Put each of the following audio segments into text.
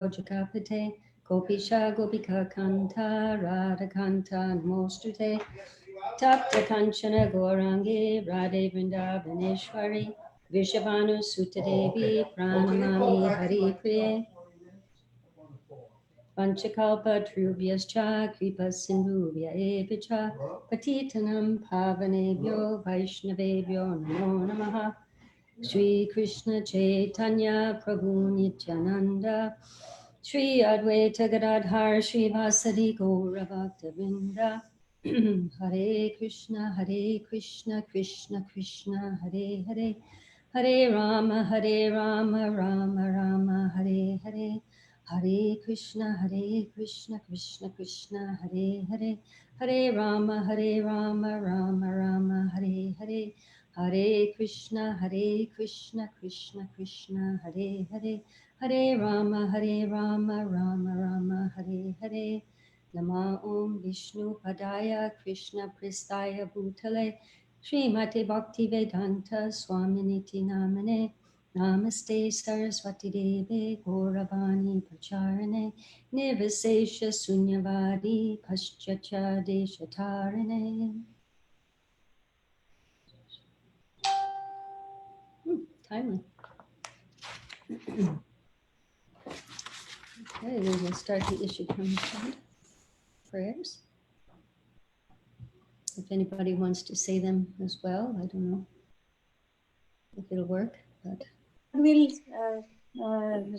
Jakapate, Gopisha Gopika Kanta, Radha Kanta, Namostute, Tapta Kanchana Gorangi, Radhe Vrindavaneshwari, Vishavanu Sutadevi, Pranamami Hari Priye, Panchakalpa Trubhyascha, Kripa Sindhuvya Epicha, Patitanam Pavanebhyo, Vaishnavebhyo, Namo Namaha, Shri Krishna Chaitanya Prabhu Nityananda, Shri Advaita Gadadhar Shri Vasadi Gaura Bhaktavinda, Hare Krishna Krishna Krishna Hare Hare, Hare Rama Rama Rama Hare Hare, Hare Krishna Krishna Krishna Hare Hare, Hare Rama Rama Rama Hare Hare, Hare Krishna Krishna Krishna Hare Hare, Hare Rama Rama Rama Hare Hare. Nama Om Vishnu Padaya Krishna Pristaya Bhutale Srimati Bhakti Vedanta Swaminiti Namane Namaste Saraswati Deve Gauravani Pracharane Nirvisesha Sunyavadi Paschatya Deshatarane. Timely. Okay, we will start the ISKCON prayers. If anybody wants to say them as well, I don't know if it'll work, but we'll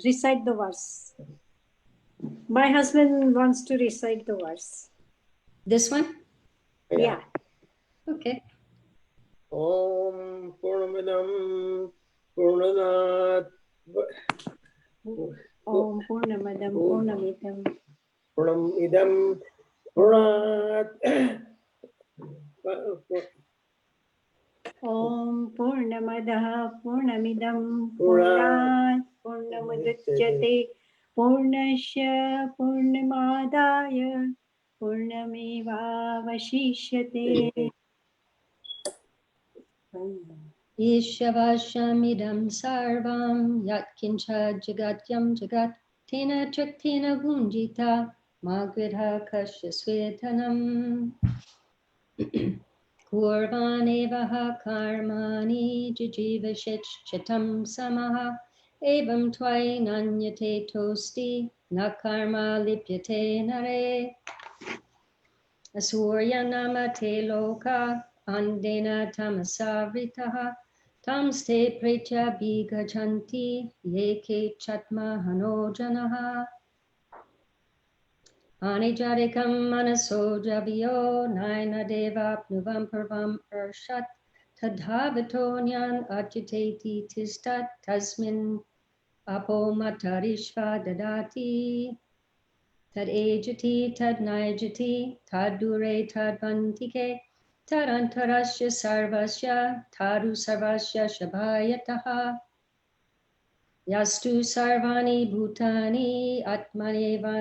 recite the verse. My husband wants to recite the verse. This one? Yeah. Okay. Om Purnamidam Purnanat Om Purnamadam Purnamidam Purnamidam Purnat Om Purnamadaha Purnamidam Purnat Purnamudachyate Purnasya Purnamadaya Purnameva Vashishyate. Ishavashamidam sarvam yatkincha jagatyam jagat tena chaktena gunjita magridha kasya svetanam kurvanevaha karmani jijivashit chatam samaha evam tvai nanyate tosti na karma lipyate nare asurya namate loka andena tamasavritaha tamste pretya bigachanti yeke chatma hanojanaha anijarikam manaso javyo naina devapnuvam parvam arshat tadhavatonyan achyateti tistat tasmin apomatarishva dadati tad ejati tad naijati tad dure tad vantike tarantarasya sarvasya tadu sarvasya shabhayataha yastu sarvani bhutani atmaneva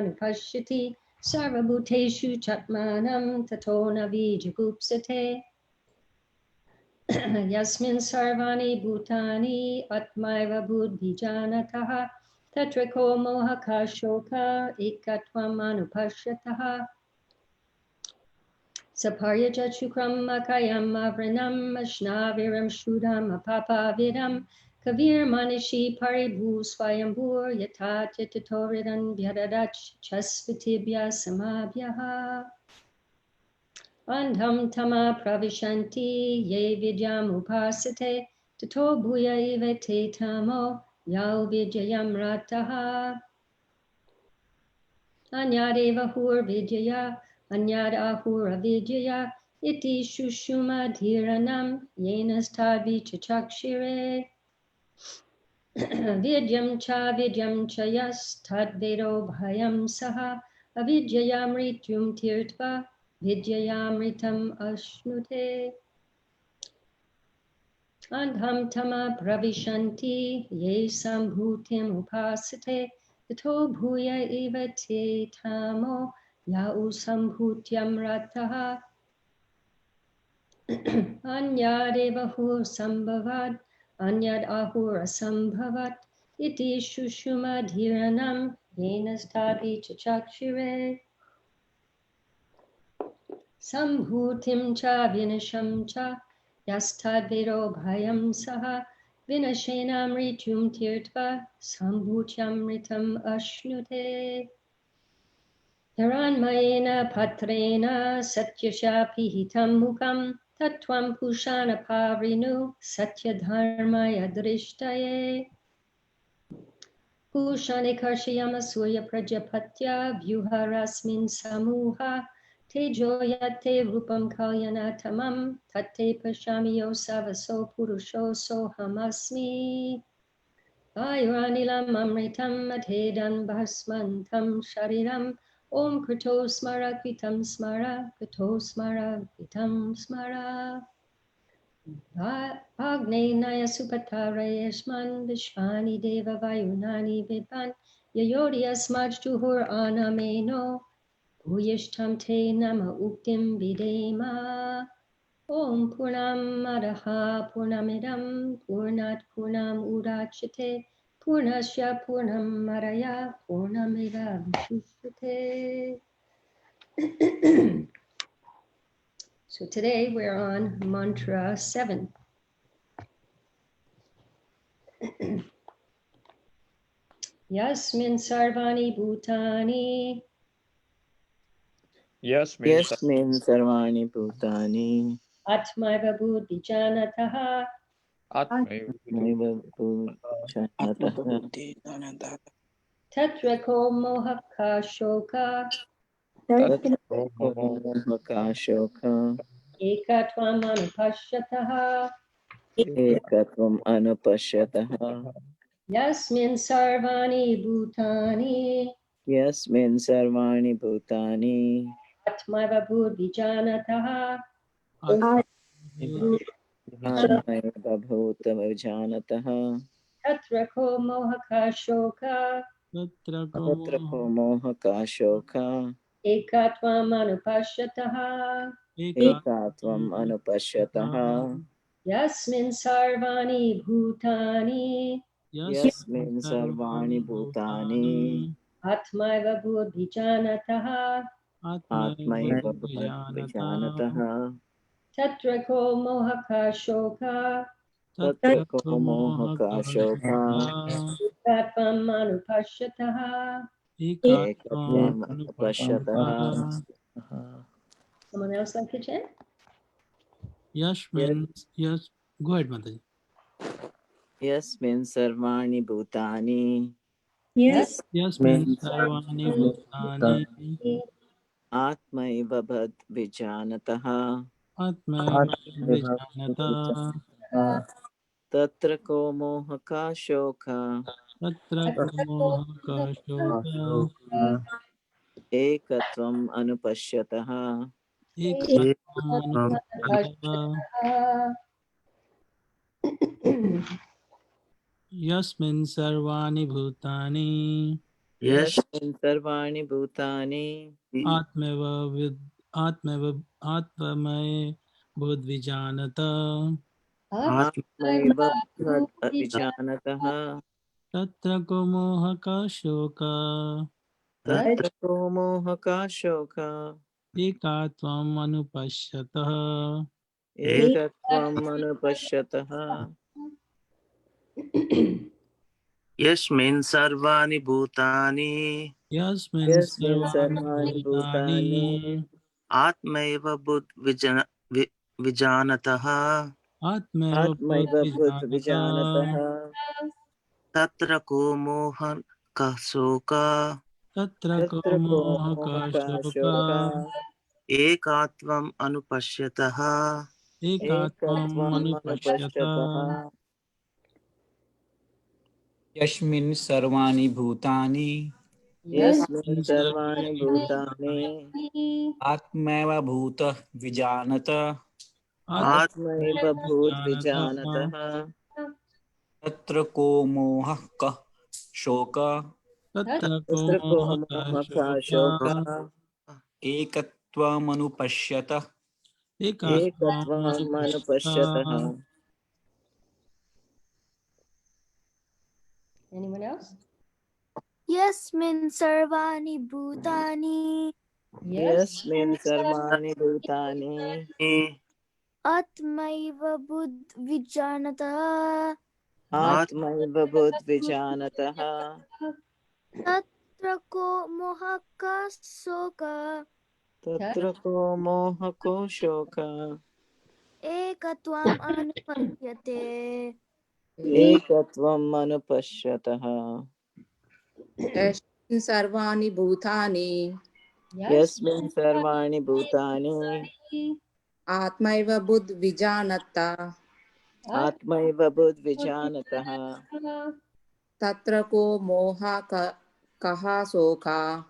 sarvabhuteshu chatmanam tato navijagupsate yasmin sarvani bhutani atmaiva buddhijanataha tatriko mohakashoka ekatvam anupashyataha Saparyaja chukram makayam avrinam ashnaviram shudam apapavidam kavir manishi paribhu swayambur yatat yatatoridam vyadadach chasvatibhya samabhyaha andham tama pravishanti ye vidyam upasate tato bhuya eva te tamo yau vidyayam rataha anyadeva hur vidyaya Anyad ahura vidyaya iti shushuma dhiranam yenastadvi chachakshire vidyam cha yas tadvedo bhayam saha avidyayam rityum tirtva vidyayam ritam ashnute andham tama pravishanti ye sambhutim upasate tato bhuya eva te tamo Yau sambhutyam rataha anyad evahur sambhavat anyad ahur asambhavat iti shushuma dhiranam yena sthapi chakshire sambhutim cha vinasham cha yastadviro bhayam saha vinashenam ritum tirtva sambhutyamritam ashnute Hiranmayena patrena satyashapi hitam mukam tatvam pushana pavrinu satyadharmaya drishtaye Pushane karshiyama surya prajapatya vyuharasmin samuha tejoyate rupam kalyanatamam tate pashamiyo savaso purusho sohamasmi Ayuranilam amritam adhedan bhasmantam shariram Om Krito Smara Kritam Smara Krito Smara Kritam Smara Agne Naya Supatara Yashman Vishvani Deva Vayunani Vidvan Yayodi Asmaj Tuhur Anameno Bhuyishtam Te Nama Uktim Videma Om Purnam Adaha Purnamidam Purnat Purnam Udachate Purnasya Purnam Maraya Purnamida Vishushate So today we're on mantra 7. Yasmin sarvani bhutani Yasmin sarvani bhutani atmaiva buddhijanataha atmaiva bhujanataha tatra ko mohaka shoka tatra mohakashoka ekatvam anupashyataha ekatvam anupashyataha Yasmin sarvani bhutani Yasmin sarvani bhutani atmaiva buddhijanataha atmaiva bhutamvijanataha tatra ko mohaka shoka tatra ko mohakashoka ekatvam anupashyataha ekatvam anupashyataha Yasmin sarvani bhutani Yasmin sarvani bhutani atmaiva buddhijanataha atmaiva bhutamvijanataha tatra ko mohaka shoka tatra ko mohakashoka ekatvam anupashyataha ekatvam anupashyataha Someone else like to chant? Yasmin, yes, go ahead, Mataji. Yasmin sarvani bhutani Yes. Yasmin sarvani bhutani atmaiva bhutamvijanataha atmaiva vijanata tatra ko mohakashoka tatra moha shoka ekatvam anupashyataha ekatvam anupashyataha Yasmin sarvani bhutani Yasmin sarvani bhutani atmaiva budvijanata atmaiva bhutamvijanataha tatra moha shoka tatra ko mohakashoka ekatvam anupashyataha ekatvam anupashyataha Yasmin sarvani bhutani Yasmin Yasmin sarvani sarvani bhutani bhutani atmaiva vijanataha atmaiva atmaiva budvijanata bhutamvijanataha tatra ko mohan kasoka tatra tatra ko moha shoka mohakashoka ekatvam anupashyataha ekatvam ekatvam anupashyata anupashyataha Yasmin sarvani bhutani Yasmin sarvani bhutani atmaiva bhuta vijanata atmaiva atmaiva bhutvijanataha tatra ko moha ka shoka tatra tatra ko moha mohakashoka shoka ekatvam anupashyata ekatvam ekatvam anupashyata anupashyataha Anyone else? Yasmin sarvani bhutani Yasmin sarvani bhutani atmaiva buddh vijanatah atmaiva buddhvijanatah tatra ko mohaka soka tatra ko moha ko shoka ekatvam anupasyate. ekatvam manupashyatah. Yasmin sarvani bhutani Yasmin sarvani bhutani atmaiva buddh vijanata atmaiva buddhvijanatah tatra ko moha kaha soka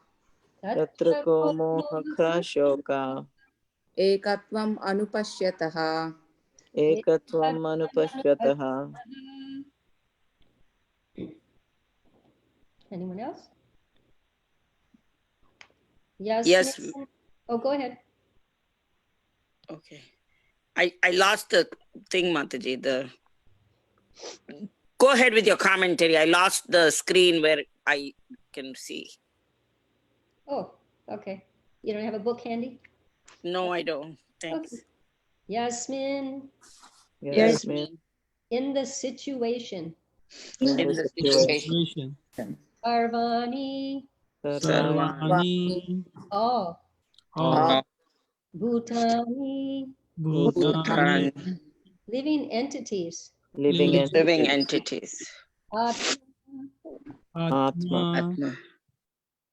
tatra ko moha ka shoka ekatvam anupashyatah. ekatvam manupashyatah. Anyone else? Yes. Yes. Oh, go ahead. Okay. I lost the thing, Mataji. Go ahead with your commentary. I lost the screen where I can see. Oh, okay. You don't have a book handy? No, I don't. Thanks. Okay. Yasmin. Yasmin In the situation. In the situation. Sarvani. Sarvani All. all Bhutani. Bhutani Living entities. living Living entities. entities. Atma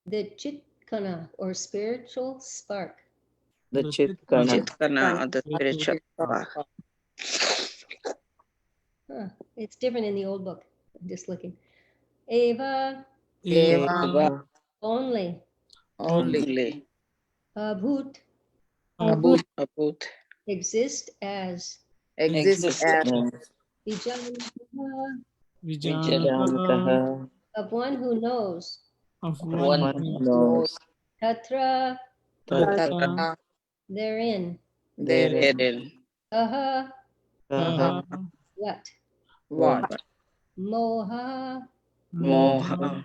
The Chitkana or spiritual spark. The Chitkana. Chitkana, or the spiritual spark. It's different in the old book. I'm just looking. Eva. Eva Only. Only. Abhut. Abhut. Exist as. Exist as Vijanata. Vijanatah Of one who knows. of One one who knows. Tatra. Tatra Therein. therein. Aha. Taha What? Moha. Moha.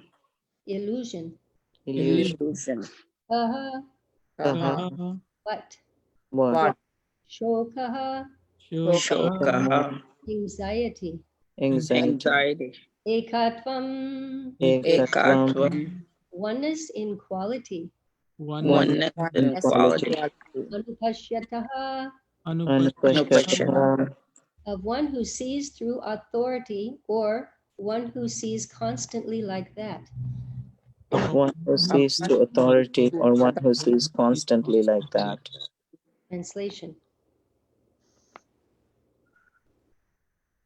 Illusion. Illusion. Aha. Taha What? What? Shokaha. Shokaha. Anxiety. Anxiety. Ekatvam. Ekatvam. Oneness in quality. Oneness in quality. Anupashyataha. Anupashyatah. Of one who sees through authority or one who sees constantly like that. One who sees through authority or one who sees constantly like that. Translation.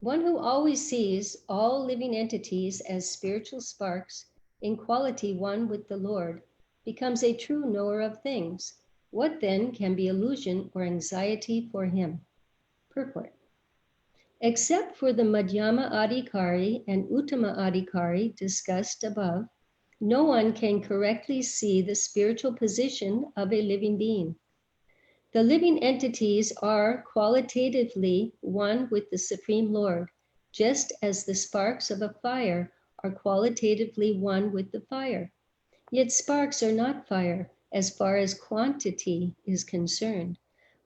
One who always sees all living entities as spiritual sparks in quality one with the Lord becomes a true knower of things. What then can be illusion or anxiety for him? Purport. Except for the Madhyama Adhikari and Uttama Adhikari discussed above, no one can correctly see the spiritual position of a living being. The living entities are qualitatively one with the Supreme Lord, just as the sparks of a fire are qualitatively one with the fire. Yet sparks are not fire as far as quantity is concerned.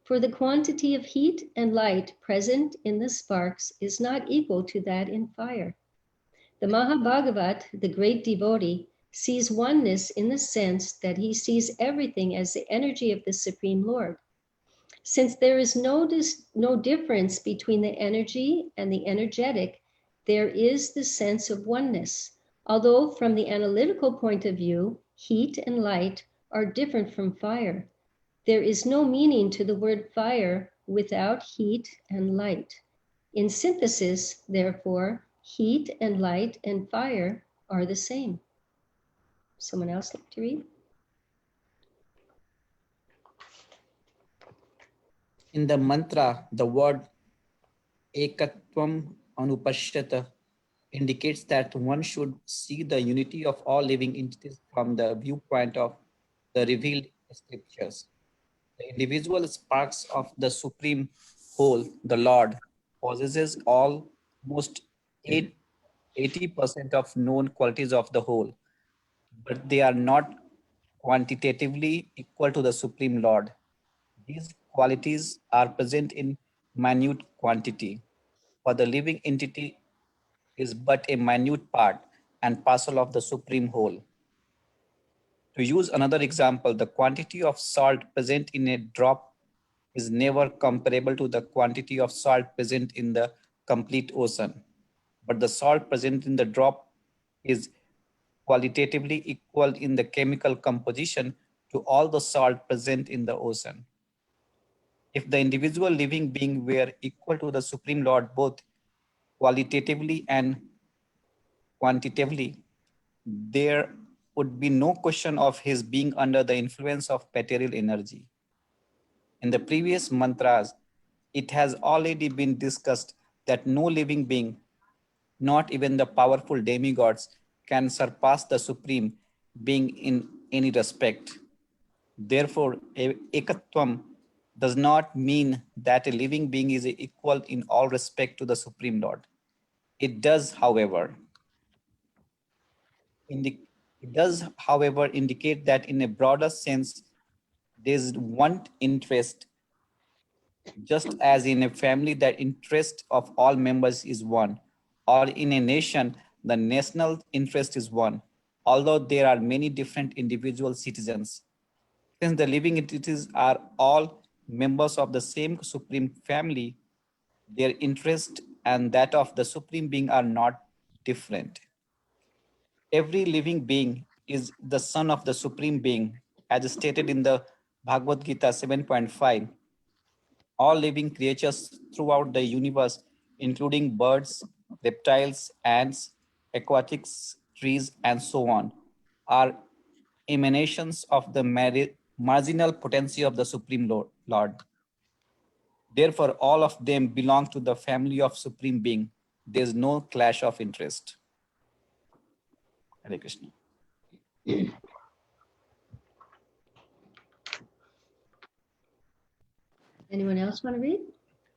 For the quantity of heat and light present in the sparks is not equal to that in fire. The Mahabhagavat, the great devotee, sees oneness in the sense that he sees everything as the energy of the Supreme Lord. Since there is no difference between the energy and the energetic, there is the sense of oneness. Although from the analytical point of view, heat and light are different from fire. There is no meaning to the word fire without heat and light. In synthesis, therefore, heat and light and fire are the same. Someone else like to read? In the mantra, the word Ekatvam Anupashyata indicates that one should see the unity of all living entities from the viewpoint of the revealed scriptures. The individual sparks of the Supreme Whole, the Lord, possesses almost 80% of known qualities of the whole. but they are not quantitatively equal to the Supreme Lord. These qualities are present in minute quantity, for the living entity is but a minute part and parcel of the supreme whole. To use another example, the quantity of salt present in a drop is never comparable to the quantity of salt present in the complete ocean. But the salt present in the drop is qualitatively equal in the chemical composition to all the salt present in the ocean. If the individual living being were equal to the Supreme Lord both qualitatively and quantitatively, there would be no question of his being under the influence of material energy. In the previous mantras, it has already been discussed that no living being, not even the powerful demigods, can surpass the Supreme Being in any respect. Therefore, ekatvam does not mean that a living being is equal in all respect to the Supreme Lord. It does, however, indicate that in a broader sense, there is one interest, just as in a family, the interest of all members is one, or in a nation, the national interest is one, although there are many different individual citizens. Since the living entities are all members of the same supreme family, their interest and that of the supreme being are not different. Every living being is the son of the supreme being, as stated in the Bhagavad Gita 7.5. All living creatures throughout the universe, including birds, reptiles, ants, aquatics, trees, and so on, are emanations of the marginal potency of the Supreme Lord. Therefore, all of them belong to the family of Supreme Being. There is no clash of interest. Hare Krishna. Anyone else want to read?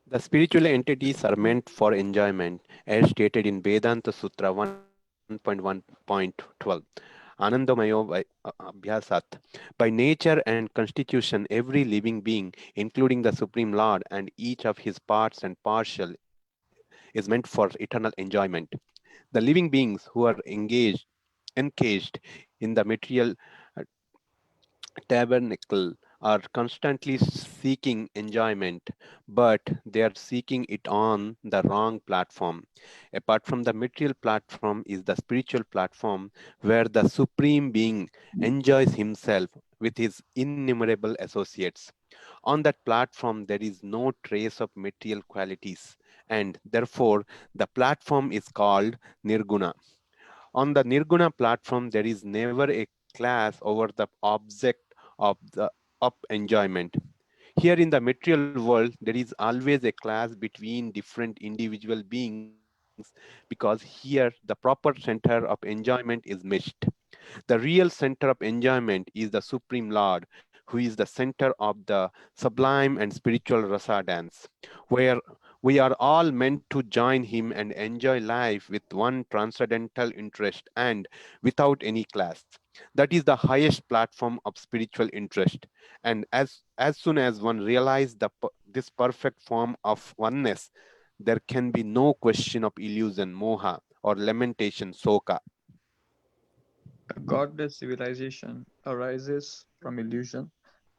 The spiritual entities are meant for enjoyment, as stated in Vedanta Sutra 1.1.12. Anandamayo Abhyasat. By nature and constitution, every living being, including the Supreme Lord and each of his parts and partial, is meant for eternal enjoyment. The living beings who are encaged in the material tabernacle are constantly seeking enjoyment, but they are seeking it on the wrong platform. Apart from the material platform is the spiritual platform where the Supreme Being enjoys himself with his innumerable associates. On that platform, there is no trace of material qualities, and therefore the platform is called Nirguna. On the Nirguna platform, there is never a class over the object of enjoyment. Here in the material world, there is always a class between different individual beings because here the proper center of enjoyment is missed. The real center of enjoyment is the Supreme Lord, who is the center of the sublime and spiritual rasa dance, where we are all meant to join him and enjoy life with one transcendental interest and without any class. That is the highest platform of spiritual interest. And as soon as one realizes this perfect form of oneness, there can be no question of illusion, moha, or lamentation, soka. A godless civilization arises from illusion,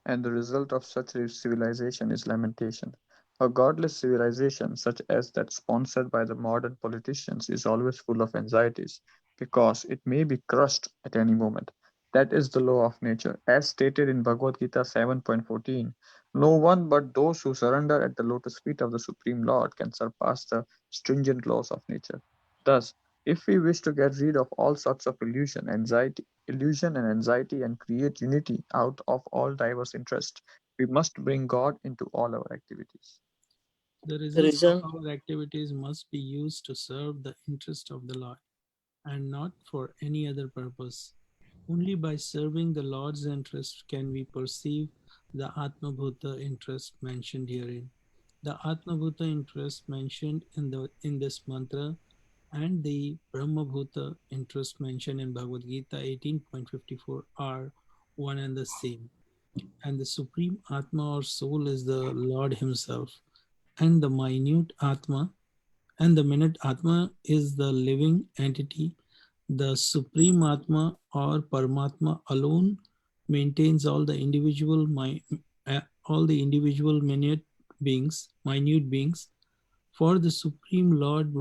and the result of such a civilization is lamentation. A godless civilization, such as that sponsored by the modern politicians, is always full of anxieties because it may be crushed at any moment. That is the law of nature. As stated in Bhagavad Gita 7.14, no one but those who surrender at the lotus feet of the Supreme Lord can surpass the stringent laws of nature. Thus, if we wish to get rid of all sorts of illusion and anxiety and create unity out of all diverse interests, we must bring God into all our activities. The The result result of our activities must be used to serve the interest of the Lord and not for any other purpose. Only by serving the Lord's interest can we perceive the Atmabhuta interest mentioned herein. The Atmabhuta interest mentioned in this mantra and the Brahmabhuta interest mentioned in Bhagavad Gita 18.54 are one and the same. And the Supreme Atma or soul is the Lord Himself. And the minute Atma is the living entity. The Supreme Atma or Paramatma alone maintains all the individual minute beings. For the Supreme Lord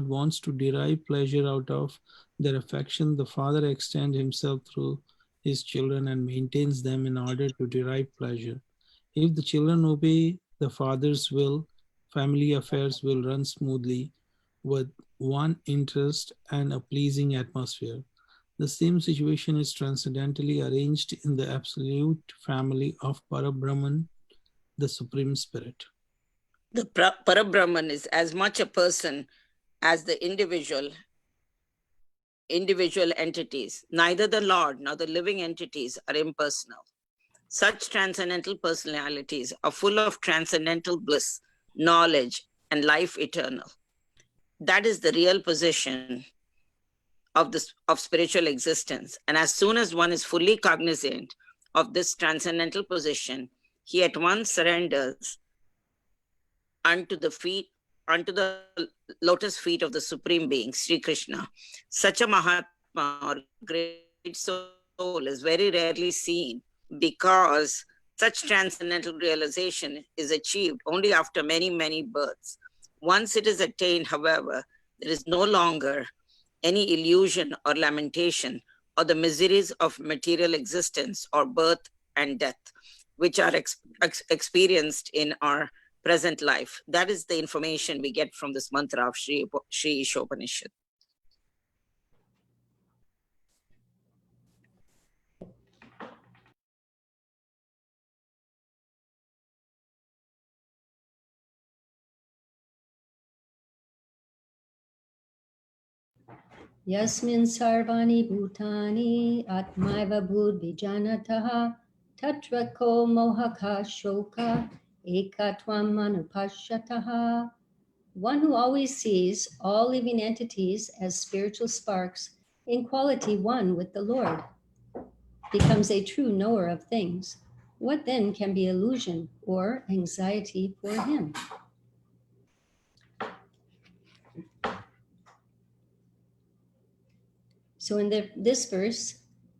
wants to derive pleasure out of their affection. The Father extends Himself through His children and maintains them in order to derive pleasure. If the children obey the Father's will, family affairs will run smoothly with one interest and a pleasing atmosphere. The same situation is transcendentally arranged in the absolute family of Parabrahman, the Supreme Spirit. The Parabrahman is as much a person as the individual entities. Neither the Lord nor the living entities are impersonal. Such transcendental personalities are full of transcendental bliss, knowledge, and life eternal. That is the real position of spiritual existence. And as soon as one is fully cognizant of this transcendental position, he at once surrenders unto the lotus feet of the Supreme Being, Sri Krishna. Such a Mahatma or great soul is very rarely seen, because such transcendental realization is achieved only after many, many births. Once it is attained, however, there is no longer any illusion or lamentation or the miseries of material existence or birth and death, which are experienced in our present life. That is the information we get from this mantra of Sri Isopnisad. Yasmin sarvani bhutani atmaiva bhudvijanataha tatra ko mohaka shoka ekatvam manupashyataha. One who always sees all living entities as spiritual sparks in quality one with the Lord becomes a true knower of things. What then can be illusion or anxiety for him? So in this verse,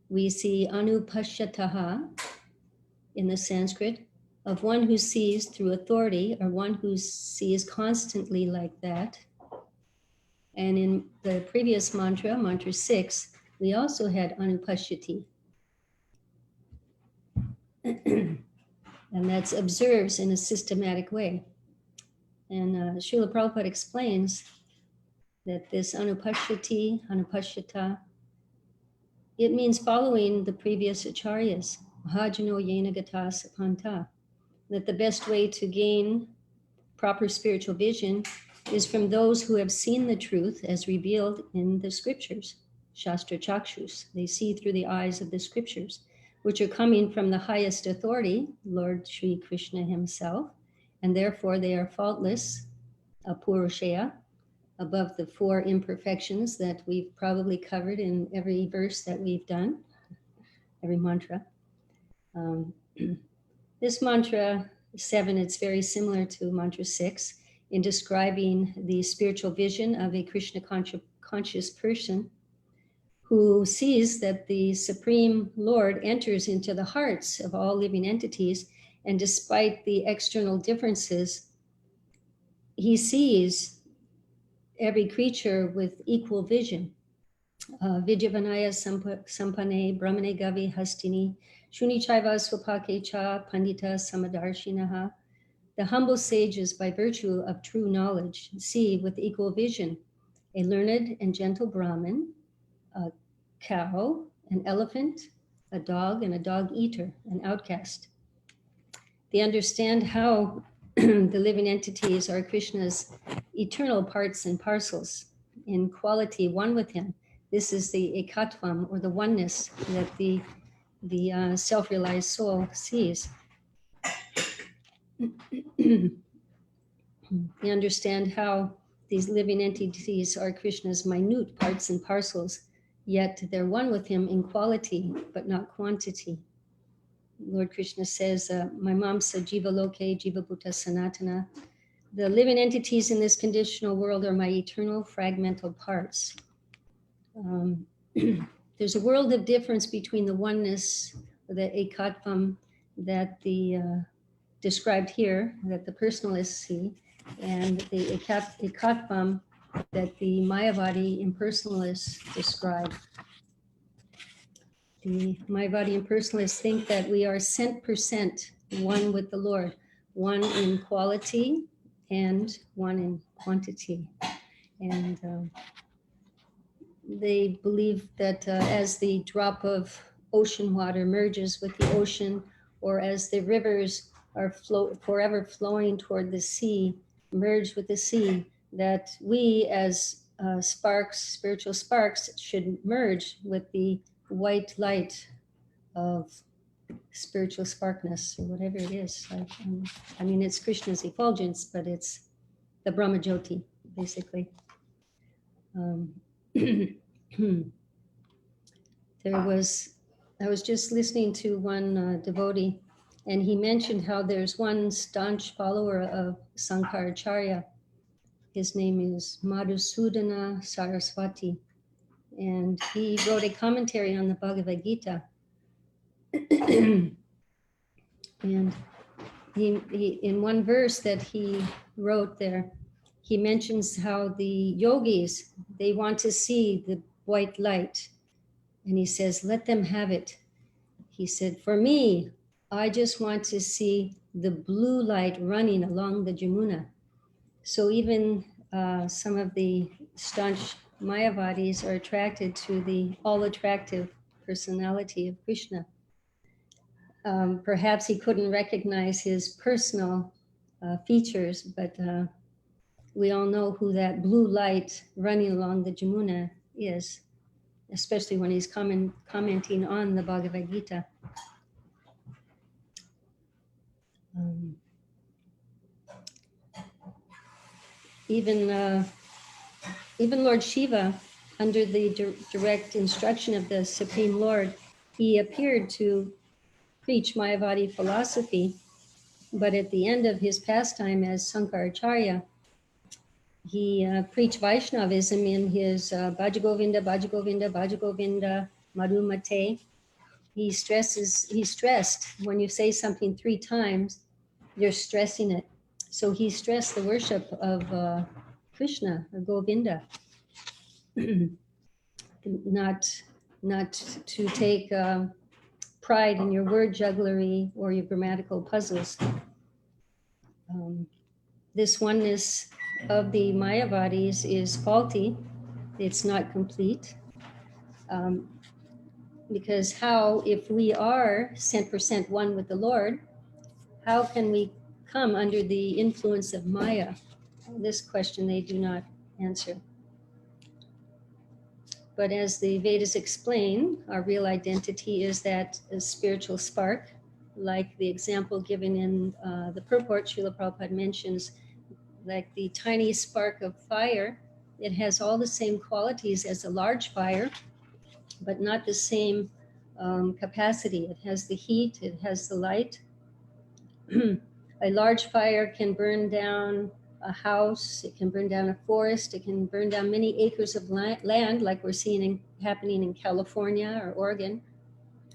we see anupashyataha in the Sanskrit of one who sees through authority, or one who sees constantly like that. And in the previous mantra, mantra 6, we also had anupashyati. And that's observes in a systematic way. And Srila Prabhupada explains that this anupashyata, it means following the previous acharyas, mahajano yena gata sapanta, that the best way to gain proper spiritual vision is from those who have seen the truth as revealed in the scriptures, Shastra Chakshus. They see through the eyes of the scriptures, which are coming from the highest authority, Lord Sri Krishna himself, and therefore they are faultless, apurushaya, above the four imperfections that we've probably covered in every verse that we've done, every mantra. This mantra 7, it's very similar to mantra 6 in describing the spiritual vision of a Krishna conscious person who sees that the Supreme Lord enters into the hearts of all living entities, and despite the external differences, he sees every creature with equal vision. Vijavanaya sampane brahmane gavi hastini shuni chaiva swapake cha pandita samadarshinaha. The humble sages, by virtue of true knowledge, see with equal vision a learned and gentle Brahmin, a cow, an elephant, a dog, and a dog eater, an outcast. They understand how the living entities are Krishna's eternal parts and parcels, in quality one with him. This is the ekatvam, or the oneness that the self-realized soul sees. They understand how These living entities are Krishna's minute parts and parcels, yet they're one with him in quality, but not quantity. Lord Krishna says, my mom said, Jiva Loke, Jiva Bhuta Sanatana. The living entities in this conditional world are my eternal fragmental parts. There's a world of difference between the oneness, the ekatvam that the described here, that the personalists see, and the ekatvam that the Mayavadi impersonalists describe. The Mayavadi impersonalists think that we are 100% one with the Lord, one in quality and one in quantity. And they believe that as the drop of ocean water merges with the ocean, or as the rivers are forever flowing toward the sea, merge with the sea, that we as sparks, spiritual sparks, should merge with the white light of spiritual sparkness, or whatever it is. I mean, it's Krishna's effulgence, but it's the Brahma Jyoti, basically. I was just listening to one devotee, and he mentioned how there's one staunch follower of Sankaracharya. His name is Madhusudana Saraswati, and he wrote a commentary on the Bhagavad Gita. And he in one verse that he wrote there, he mentions how the yogis, they want to see the white light. And he says, let them have it. He said, for me, I just want to see the blue light running along the Jamuna. So even some of the staunch Mayavadis are attracted to the all-attractive personality of Krishna. Perhaps he couldn't recognize his personal features, but we all know who that blue light running along the Jamuna is, especially when he's commenting on the Bhagavad Gita. Even Lord Shiva, under the direct instruction of the Supreme Lord, he appeared to preach Mayavadi philosophy, but at the end of his pastime as Sankaracharya, he preached Vaishnavism in his Bhajagovinda, Bhajagovinda, Bhajagovinda, Madhumate. He stressed when you say something 3 times, you're stressing it. So he stressed the worship of Krishna or Govinda, not to take pride in your word jugglery or your grammatical puzzles. This oneness of the Mayavadis is faulty. It's not complete. Because how, if we are 100% one with the Lord, how can we come under the influence of Maya? This question they do not answer. But as the Vedas explain, our real identity is that spiritual spark, like the example given in the purport Srila Prabhupada mentions, like the tiny spark of fire. It has all the same qualities as a large fire, but not the same capacity. It has the heat, it has the light. A large fire can burn down a house, it can burn down a forest, it can burn down many acres of land, like we're seeing happening in California or Oregon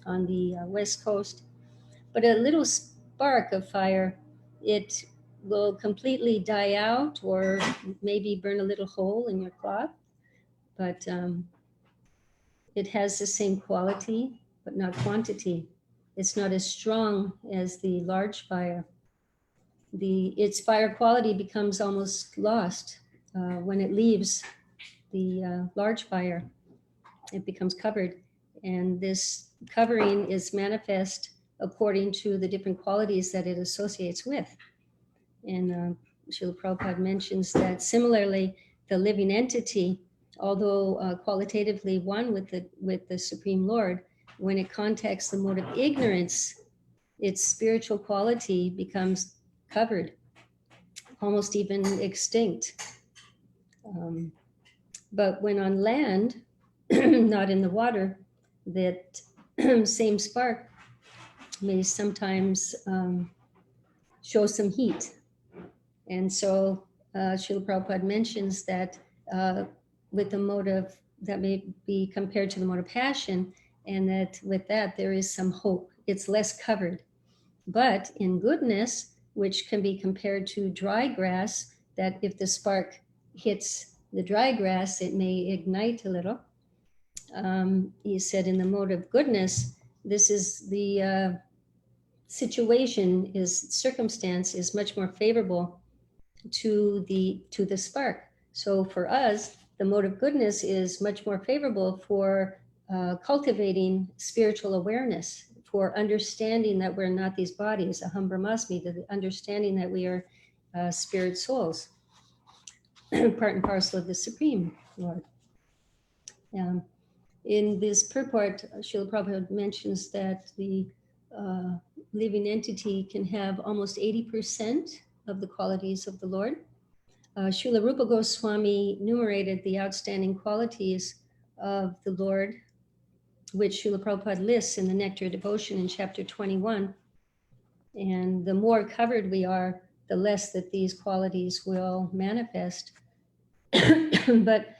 on the West Coast. But a little spark of fire, it will completely die out or maybe burn a little hole in your cloth. But it has the same quality, but not quantity. It's not as strong as the large fire. Its fire quality becomes almost lost when it leaves the large fire. It becomes covered. And this covering is manifest according to the different qualities that it associates with. And Srila Prabhupada mentions that similarly, the living entity, although qualitatively one with the Supreme Lord, when it contacts the mode of ignorance, its spiritual quality becomes covered, almost even extinct. But when on land, not in the water, that same spark may sometimes show some heat. And so Srila Prabhupada mentions that with the mode of, that may be compared to the mode of passion, and that with that there is some hope. It's less covered. But in goodness, which can be compared to dry grass, that if the spark hits the dry grass, it may ignite a little. He said in the mode of goodness, this is the situation, is circumstance is much more favorable to the spark. So for us, the mode of goodness is much more favorable for cultivating spiritual awareness, for understanding that we're not these bodies, aham brahmasmi, the understanding that we are spirit souls, part and parcel of the Supreme Lord. In this purport, Srila Prabhupada mentions that the living entity can have almost 80% of the qualities of the Lord. Srila Rupa Goswami enumerated the outstanding qualities of the Lord, which Srila Prabhupada lists in the Nectar of Devotion in chapter 21. And the more covered we are, the less that these qualities will manifest. But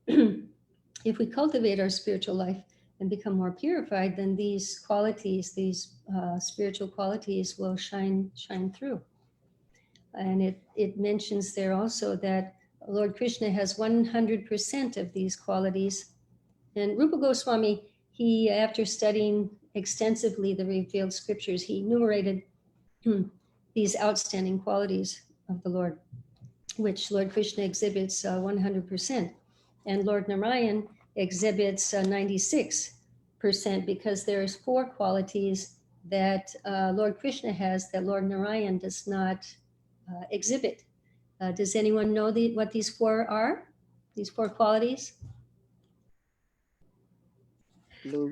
if we cultivate our spiritual life and become more purified, then these qualities, these spiritual qualities will shine through. And it mentions there also that Lord Krishna has 100% of these qualities. And Rupa Goswami, he, after studying extensively the revealed scriptures, he enumerated these outstanding qualities of the Lord, which Lord Krishna exhibits 100%. And Lord Narayan exhibits 96%, because there's 4 qualities that Lord Krishna has that Lord Narayan does not exhibit. Does anyone know what these 4 are? These 4 qualities?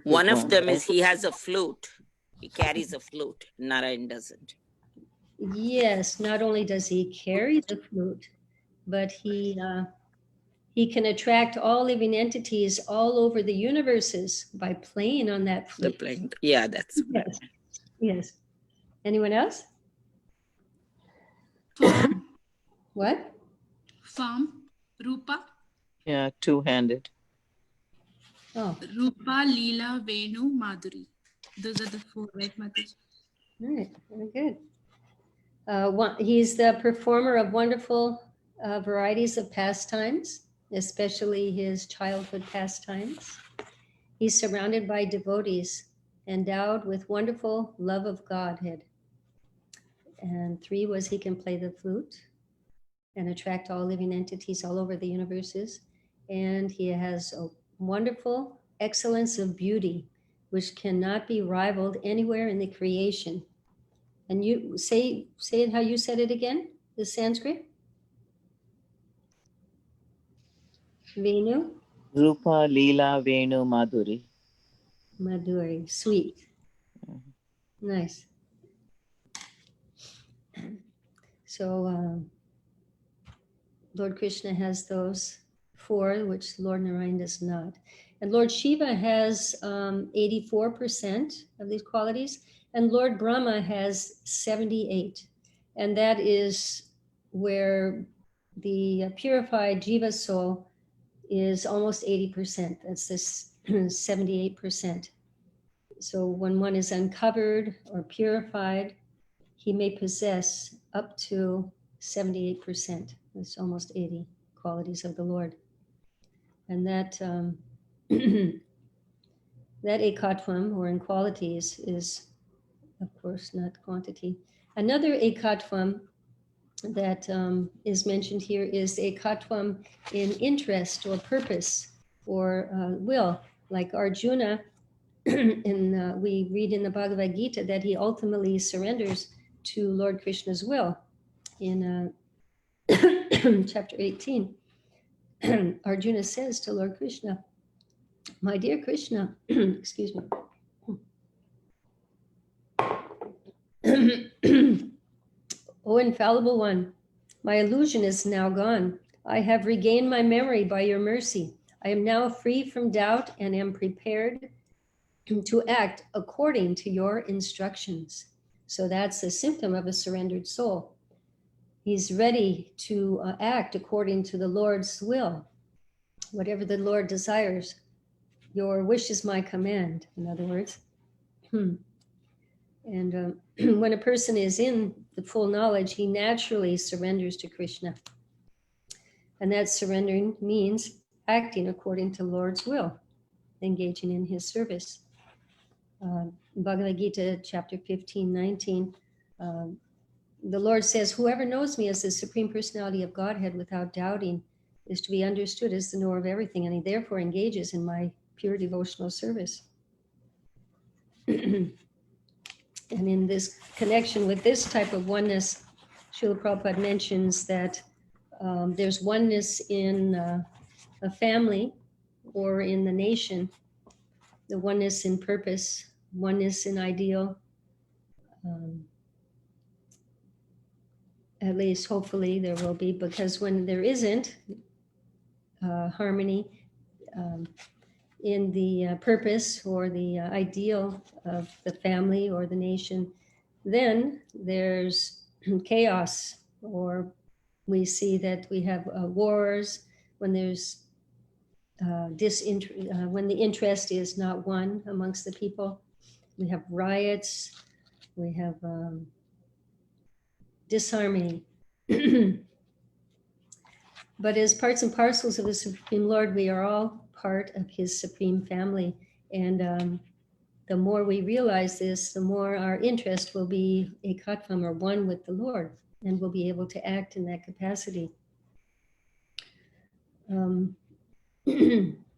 One of them is he has a flute. He carries a flute. Narayan doesn't. Yes, not only does he carry the flute, but he can attract all living entities all over the universes by playing on that flute. Yeah, that's yes. Yes. Anyone else? Form. What? Form. Rupa. Yeah, two-handed. Oh. Rupa, Leela, Venu, Madhuri. Those are the 4, right, Mataji? All right, very good. He's the performer of wonderful varieties of pastimes, especially his childhood pastimes. He's surrounded by devotees, endowed with wonderful love of Godhead. And 3 was he can play the flute and attract all living entities all over the universes. And he has a wonderful excellence of beauty, which cannot be rivaled anywhere in the creation. And you say it how you said it again, the Sanskrit? Venu? Rupa, Leela, Venu, Madhuri. Madhuri, sweet. Nice. So Lord Krishna has those 4, which Lord Narayan does not. And Lord Shiva has 84% of these qualities, and Lord Brahma has 78. And that is where the purified Jiva soul is almost 80%. That's this 78%. So when one is uncovered or purified, he may possess up to 78%. That's almost 80 qualities of the Lord. And that that ekatvam, or in qualities, is of course not quantity. Another ekatvam that is mentioned here is ekatvam in interest or purpose or will, like Arjuna. We read in the Bhagavad Gita that he ultimately surrenders to Lord Krishna's will in chapter 18. Arjuna says to Lord Krishna, my dear Krishna, excuse me. O infallible one, my illusion is now gone. I have regained my memory by your mercy. I am now free from doubt and am prepared to act according to your instructions. So that's a symptom of a surrendered soul. He's ready to act according to the Lord's will. Whatever the Lord desires, your wish is my command, in other words. And when a person is in the full knowledge, he naturally surrenders to Krishna. And that surrendering means acting according to the Lord's will, engaging in his service. Bhagavad Gita, chapter 15, 19, the Lord says, whoever knows me as the Supreme Personality of Godhead without doubting is to be understood as the knower of everything, and he therefore engages in my pure devotional service. And in this connection with this type of oneness, Srila Prabhupada mentions that there's oneness in a family or in the nation, the oneness in purpose, oneness in ideal. At least hopefully there will be, because when there isn't harmony in the purpose or the ideal of the family or the nation, then there's chaos, or we see that we have wars when there's when the interest is not one amongst the people. We have riots, we have disharmony. But as parts and parcels of the Supreme Lord, we are all part of his supreme family. And the more we realize this, the more our interest will be ekatvam, or one with the Lord, and we'll be able to act in that capacity.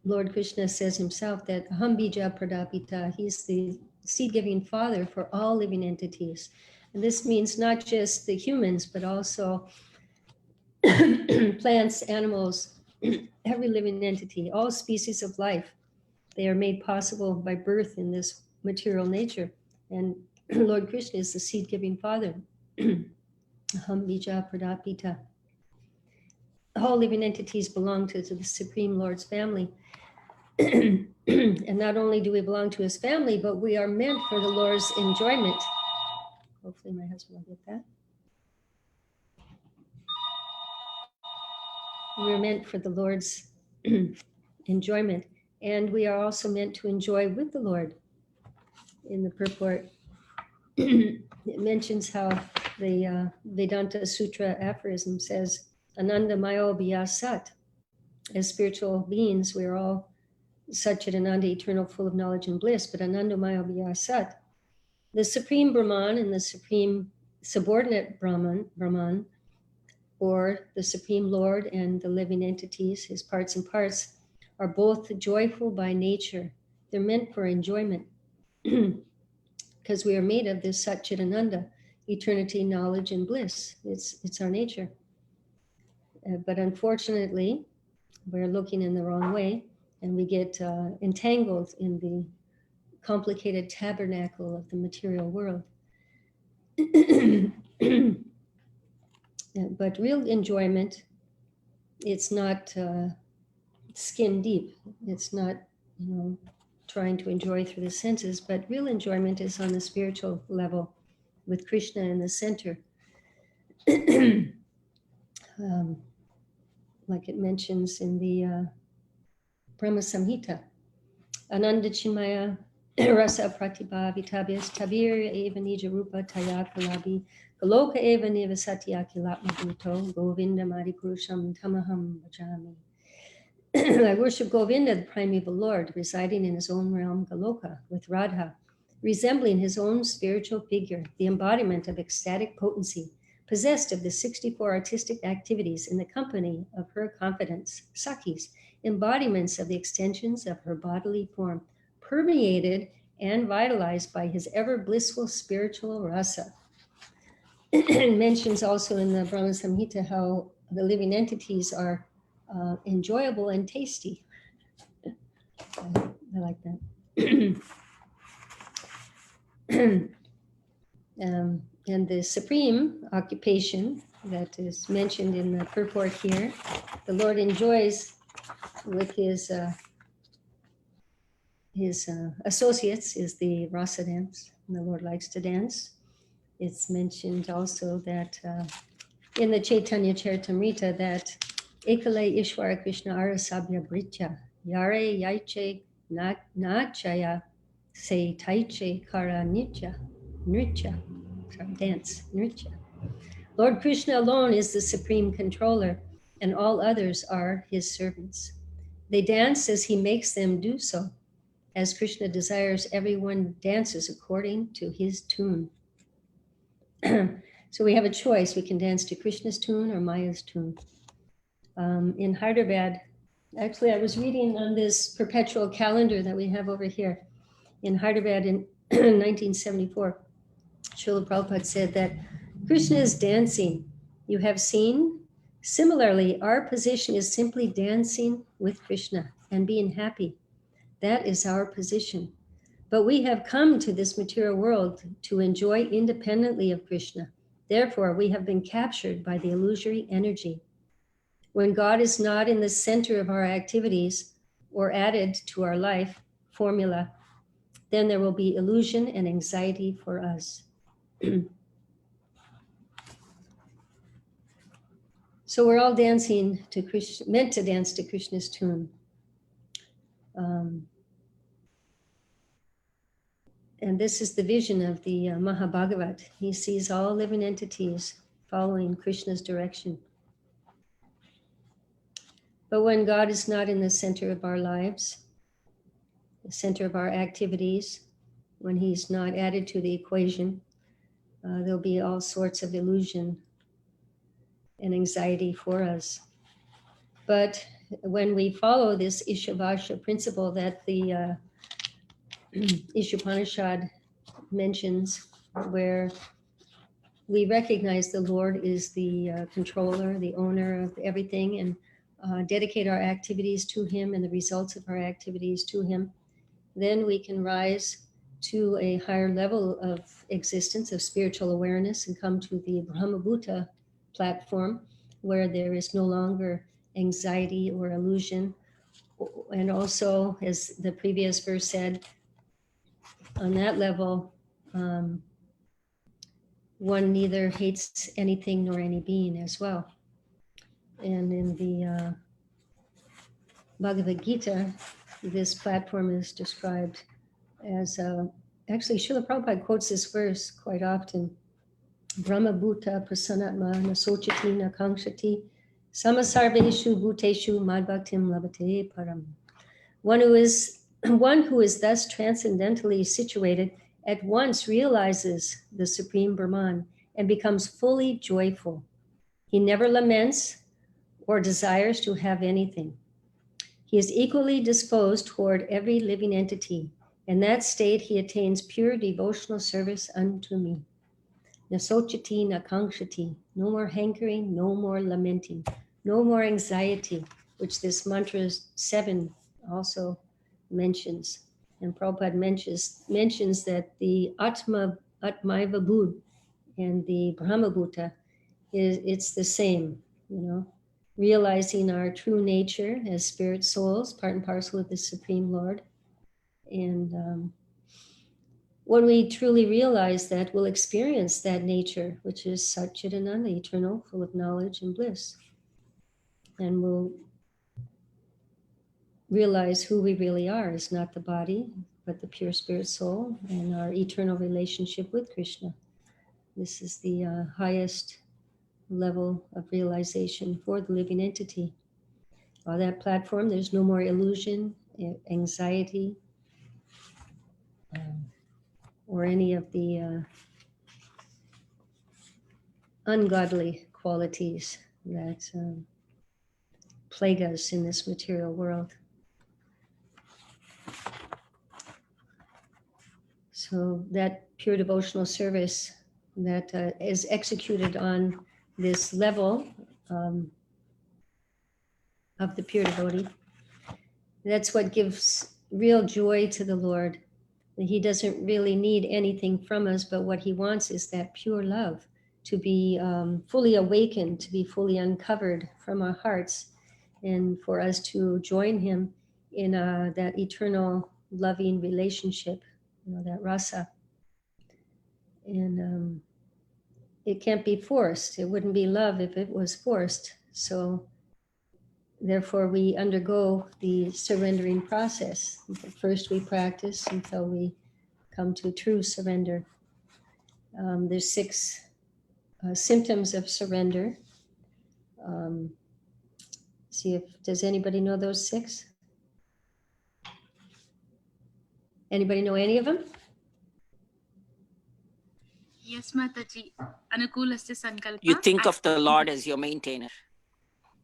Lord Krishna says himself that Aham bija pradapita, he's the seed-giving father for all living entities. And this means not just the humans, but also plants, animals, every living entity, all species of life. They are made possible by birth in this material nature. And Lord Krishna is the seed-giving father. Aham bija pradapita. All living entities belong to the Supreme Lord's family. And not only do we belong to his family, but we are meant for the Lord's enjoyment. Hopefully my husband will get that. We're meant for the Lord's enjoyment. And we are also meant to enjoy with the Lord. In the purport, it mentions how the Vedanta Sutra aphorism says, Ananda Mayo Biya Sat. As spiritual beings, we're all Satchidananda, eternal, full of knowledge and bliss, but Ananda Mayo Biya Sat. The Supreme Brahman and the Supreme Subordinate Brahman, or the Supreme Lord and the living entities, his parts and parts, are both joyful by nature. They're meant for enjoyment because we are made of this Satchidananda, eternity, knowledge, and bliss. It's our nature. But unfortunately, we're looking in the wrong way, and we get entangled in the complicated tabernacle of the material world. But real enjoyment, it's not skin deep. It's not, trying to enjoy through the senses, but real enjoyment is on the spiritual level with Krishna in the center. Like it mentions in the Brahma Samhita, Ananda Chinmaya Rasa Pratibha Vitabhyas Tabir Eva Nija Rupa Taya Kalabi Galoka Eva Nivasati Akilatma Bhuto Govinda Maripurusham Tamaham Bhajami. I worship Govinda, the primeval Lord, residing in his own realm, Galoka, with Radha, resembling his own spiritual figure, the embodiment of ecstatic potency, possessed of the 64 artistic activities in the company of her confidants, Sakhis, embodiments of the extensions of her bodily form, permeated and vitalized by his ever blissful spiritual rasa. It mentions also in the Brahma Samhita how the living entities are enjoyable and tasty. I like that. And the supreme occupation that is mentioned in the purport here. The Lord enjoys with his associates is the rasa dance, and the Lord likes to dance. It's mentioned also that in the Chaitanya Charitamrita that Ekale Ishwara Krishna Arasabhya Britya Yare Yaiche Nachaya Se Taiche Kara Nitya dance Nritya. Lord Krishna alone is the supreme controller, and all others are his servants. They dance as he makes them do so. As Krishna desires, everyone dances according to his tune. So we have a choice. We can dance to Krishna's tune or Maya's tune. In Hyderabad, actually, I was reading on this perpetual calendar that we have over here. In Hyderabad in 1974, Srila Prabhupada said that Krishna is dancing. You have seen? Similarly, our position is simply dancing with Krishna and being happy. That is our position. But we have come to this material world to enjoy independently of Krishna. Therefore, we have been captured by the illusory energy. When God is not in the center of our activities or added to our life formula, then there will be illusion and anxiety for us. So we're all dancing to Krishna, meant to dance to Krishna's tune. And this is the vision of the Mahabhagavat. He sees all living entities following Krishna's direction. But when God is not in the center of our lives, the center of our activities, when he's not added to the equation, there'll be all sorts of illusion and anxiety for us. But when we follow this Ishavasha principle that the Ishopanishad mentions, where we recognize the Lord is the controller, the owner of everything, and dedicate our activities to him and the results of our activities to him, then we can rise to a higher level of existence, of spiritual awareness, and come to the Brahmabhuta platform, where there is no longer anxiety or illusion. And also, as the previous verse said, on that level, one neither hates anything nor any being as well. And in the Bhagavad Gita, this platform is described as, actually Srila Prabhupada quotes this verse quite often. Brahma Bhuta Prasanatma Nasochati Nakangshati Samasarveshu Bhuteshu Madbhaktim Labate Param. One who is thus transcendentally situated at once realizes the Supreme Brahman and becomes fully joyful. He never laments or desires to have anything. He is equally disposed toward every living entity. In that state, he attains pure devotional service unto me. Nasochati nakangshati, no more hankering, no more lamenting, no more anxiety, which this mantra 7 also mentions. And Prabhupada mentions that the Atmaiva Bud and the Brahmabhuta, it's the same, realizing our true nature as spirit souls, part and parcel of the Supreme Lord. And when we truly realize that, we'll experience that nature, which is Satchidananda, eternal, full of knowledge and bliss. And we'll realize who we really are is not the body, but the pure spirit soul and our eternal relationship with Krishna. This is the highest level of realization for the living entity. On that platform, there's no more illusion, anxiety, or any of the ungodly qualities that plague us in this material world. So that pure devotional service that is executed on this level of the pure devotee, that's what gives real joy to the Lord. He doesn't really need anything from us, but what he wants is that pure love. to be fully awakened, to be fully uncovered from our hearts, and for us to join him in that eternal loving relationship, that rasa. And it can't be forced. It wouldn't be love if it was forced. So therefore we undergo the surrendering process. First we practice until we come to true surrender. There's 6 symptoms of surrender. See if, does anybody know those 6? Anybody know any of them? Yes, Mataji. Anukulasya sankalpa. You think of the Lord as your maintainer.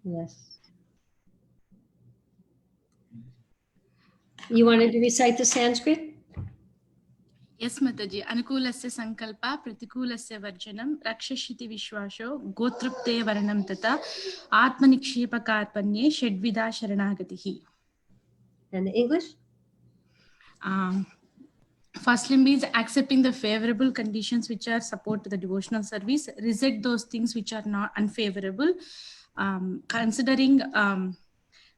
Yes. You wanted to recite the Sanskrit? Yes, Mataji. Anukulasya sankalpa, pratikulasya varjanam, rakshashiti vishwasho, gotrupte varanam tata, atmanikshepa karpanye, shedvida sharanagatihi. And the English? First limb is accepting the favorable conditions which are support to the devotional service, reject those things which are not unfavorable, considering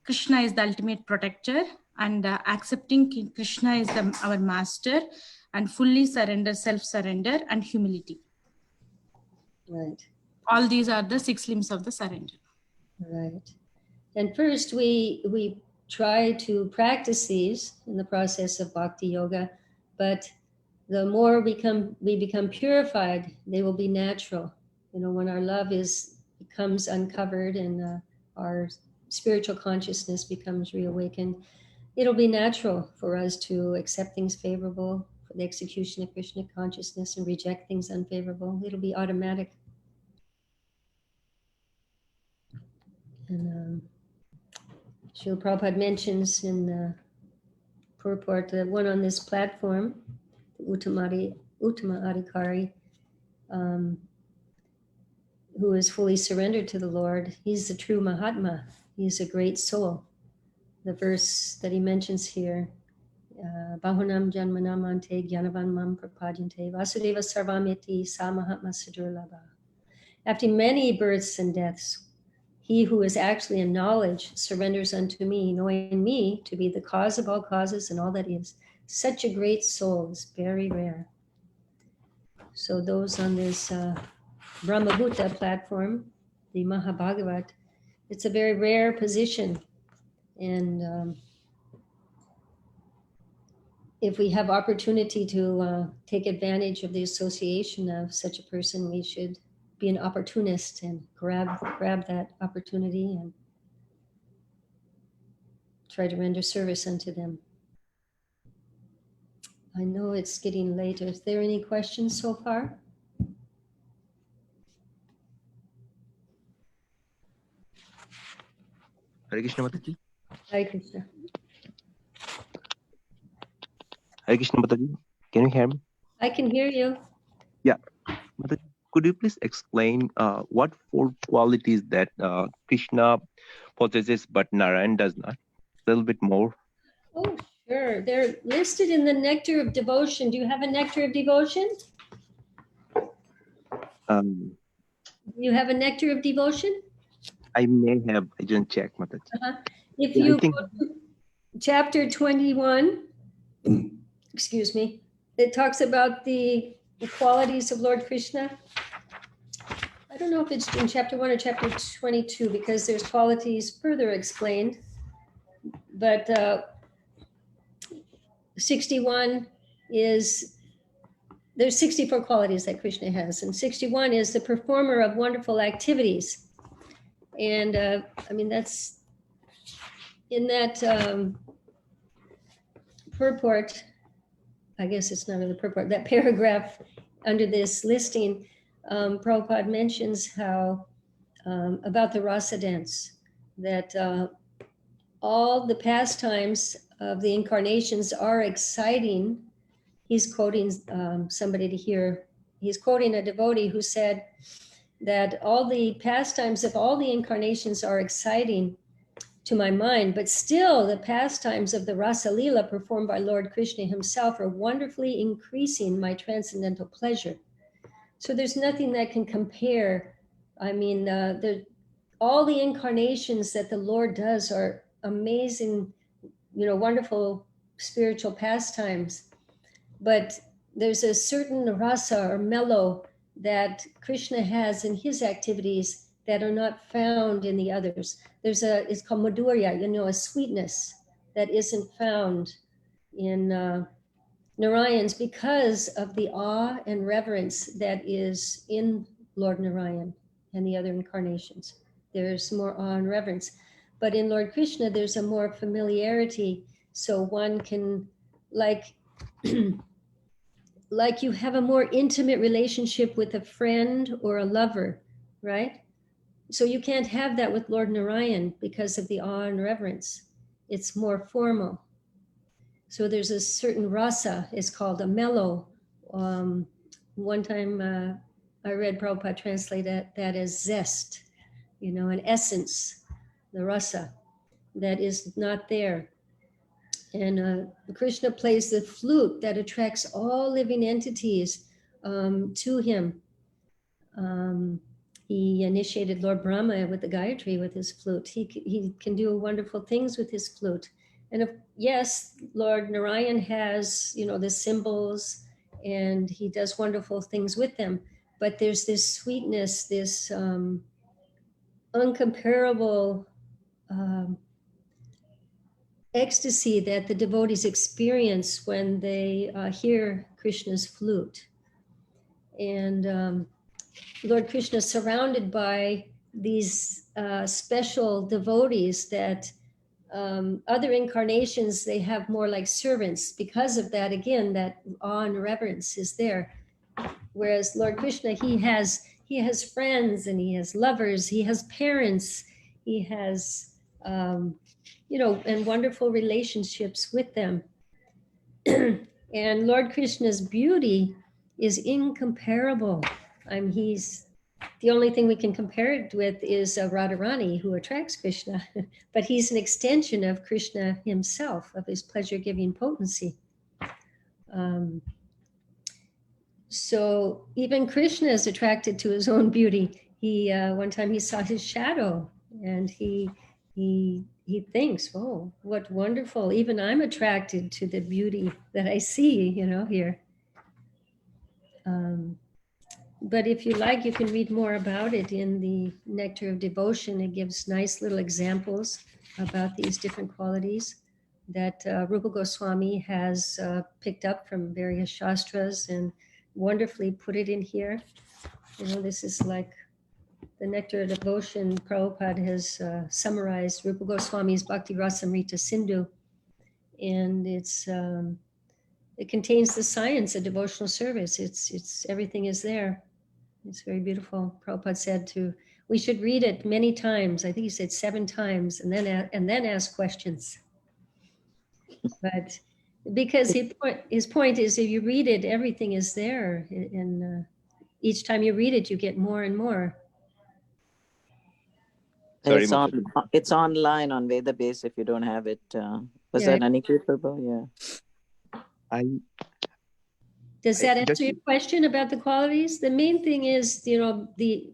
Krishna is the ultimate protector, and accepting Krishna is our master, and fully surrender, self-surrender, and humility. Right. All these are the 6 limbs of the surrender. Right. And first we try to practice these in the process of bhakti yoga, but the more we become purified, they will be natural. When our love becomes uncovered and our spiritual consciousness becomes reawakened, it'll be natural for us to accept things favorable for the execution of Krishna consciousness and reject things unfavorable. It'll be automatic. And Srila Prabhupada mentions in the purport that one on this platform, Uttama Adhikari, who is fully surrendered to the Lord, he's the true Mahatma. He's a great soul. The verse that he mentions here, Bahunam Janmanam Ante Gyanavan Mam Prapadyante Vasudeva Sarvamiti Sa Mahatma Sadurlabha. After many births and deaths, he who is actually in knowledge surrenders unto me, knowing me to be the cause of all causes and all that is. Such a great soul is very rare. So those on this Brahmabhuta platform, the Mahabhagavat, it's a very rare position. And if we have opportunity to take advantage of the association of such a person, we should be an opportunist and grab that opportunity and try to render service unto them. I know it's getting late. Is there any questions so far? Hare Krishna Mataji. Hare Krishna. Hare Krishna Mataji. Can you hear me? I can hear you. Yeah. Mataji, could you please explain what 4 qualities that Krishna possesses but Narayan does not? A little bit more. Oh, sure. They're listed in the Nectar of Devotion. Do you have a Nectar of Devotion? You have a Nectar of Devotion? I may have. I didn't check, Mataji. If Yeah, you go to chapter 21, excuse me, it talks about the qualities of Lord Krishna. I don't know if it's in chapter 1 or chapter 22 because there's qualities further explained. But 61 is, there's 64 qualities that Krishna has, and 61 is the performer of wonderful activities. And I mean, that's in that purport, I guess it's not in the purport, that paragraph under this listing, Prabhupada mentions how, about the rasa dance, that all the pastimes of the incarnations are exciting. He's quoting somebody to hear. He's quoting a devotee who said that all the pastimes of all the incarnations are exciting to my mind, but still the pastimes of the Rasa Leela performed by Lord Krishna himself are wonderfully increasing my transcendental pleasure. So there's nothing that can compare. I mean, all the incarnations that the Lord does are amazing, wonderful spiritual pastimes. But there's a certain rasa or mellow that Krishna has in his activities that are not found in the others. It's called madhurya, a sweetness that isn't found in Narayan's because of the awe and reverence that is in Lord Narayan and the other incarnations. There's more awe and reverence. But in Lord Krishna, there's a more familiarity. So one can, like, like you have a more intimate relationship with a friend or a lover, right? So you can't have that with Lord Narayan because of the awe and reverence. It's more formal. So there's a certain rasa, it's called a mellow. One time I read Prabhupada translate that as zest, an essence, the rasa that is not there. And Krishna plays the flute that attracts all living entities to him. He initiated Lord Brahma with the Gayatri with his flute. He can do wonderful things with his flute. And yes, Lord Narayan has, the symbols, and he does wonderful things with them. But there's this sweetness, this uncomparable ecstasy that the devotees experience when they hear Krishna's flute. And Lord Krishna is surrounded by these special devotees that other incarnations, they have more like servants. Because of that, again, that awe and reverence is there. Whereas Lord Krishna, he has friends and he has lovers, he has parents, he has, and wonderful relationships with them. And Lord Krishna's beauty is incomparable. He's the only thing we can compare it with is Radharani, who attracts Krishna, but he's an extension of Krishna himself, of his pleasure-giving potency. So even Krishna is attracted to his own beauty. One time he saw his shadow, and he thinks, "Oh, what wonderful! Even I'm attracted to the beauty that I see, here." But if you like, you can read more about it in the Nectar of Devotion. It gives nice little examples about these different qualities that Rupa Goswami has picked up from various shastras and wonderfully put it in here. This is like the Nectar of Devotion. Prabhupada has summarized Rupa Goswami's Bhakti Rasamrita Sindhu, and it contains the science of devotional service. It's everything is there. It's very beautiful. Prabhupada said we should read it many times. I think he said 7 times, and then ask questions. But because his point is, if you read it, everything is there, and each time you read it, you get more and more. Sorry, it's online on Vedabase if you don't have it. Was that Aniket Prabhu? Yeah. Does that answer your question about the qualities? The main thing is, the